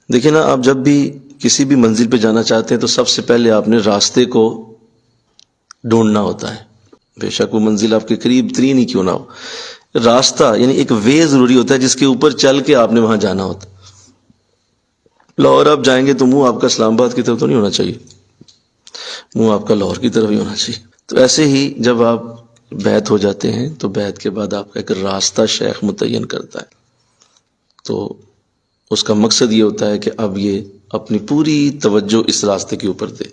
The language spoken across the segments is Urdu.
دیکھیں نا، آپ جب بھی کسی بھی منزل پہ جانا چاہتے ہیں تو سب سے پہلے آپ نے راستے کو ڈھونڈنا ہوتا ہے، بے شک وہ منزل آپ کے قریب ترین ہی کیوں نہ ہو. راستہ یعنی ایک وے ضروری ہوتا ہے جس کے اوپر چل کے آپ نے وہاں جانا ہوتا. لاہور آپ جائیں گے تو منہ آپ کا اسلام آباد کی طرف تو نہیں ہونا چاہیے، منہ آپ کا لاہور کی طرف ہی ہونا چاہیے. تو ایسے ہی جب آپ بیعت ہو جاتے ہیں تو بیعت کے بعد آپ کا ایک راستہ شیخ متعین کرتا ہے. تو اس کا مقصد یہ ہوتا ہے کہ اب یہ اپنی پوری توجہ اس راستے کے اوپر دے.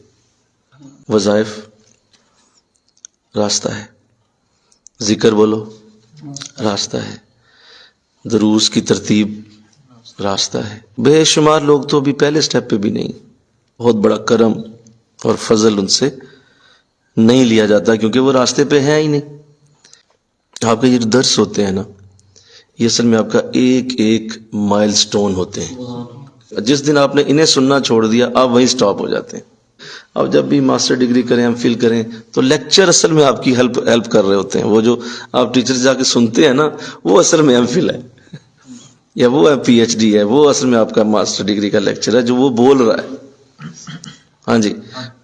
وظائف راستہ ہے، ذکر بولو راستہ ہے، دروس کی ترتیب راستہ ہے. بے شمار لوگ تو ابھی پہلے سٹیپ پہ بھی نہیں. بہت بڑا کرم اور فضل ان سے نہیں لیا جاتا کیونکہ وہ راستے پہ ہیں ہی نہیں. آپ کے یہ درس ہوتے ہیں نا، یہ اصل میں آپ کا ایک ایک مائل سٹون ہوتے ہیں. جس دن آپ نے انہیں سننا چھوڑ دیا آپ وہیں سٹاپ ہو جاتے ہیں. اب جب بھی ماسٹر ڈگری کریں، ایم فل کریں، تو لیکچر اصل میں آپ کی ہیلپ کر رہے ہوتے ہیں. وہ جو آپ ٹیچر جا کے سنتے ہیں نا، وہ اصل میں ایم فل ہے یا وہ پی ایچ ڈی ہے، وہ اصل میں آپ کا ماسٹر ڈگری کا لیکچر ہے جو وہ بول رہا ہے. ہاں جی،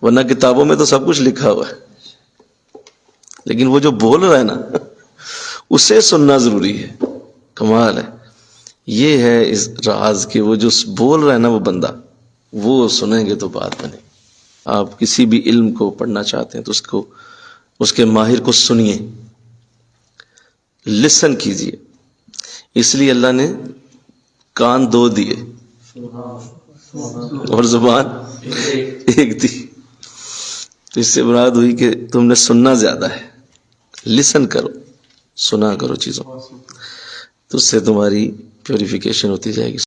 ورنہ کتابوں میں تو سب کچھ لکھا ہوا ہے، لیکن وہ جو بول رہا ہے نا اسے سننا ضروری ہے. کمال ہے. یہ ہے اس راز کہ وہ جو بول رہا ہے نا وہ بندہ، وہ سنیں گے تو بات بنے. آپ کسی بھی علم کو پڑھنا چاہتے ہیں تو اس کے ماہر کو سنیے، لسن کیجئے. اس لیے اللہ نے کان دو دیے اور زبان ایک دی. تو اس سے مراد ہوئی کہ تم نے سننا زیادہ ہے. لسن کرو، سنا کرو چیزوں، تو اس سے تمہاری پیوریفیکیشن ہوتی جائے گی.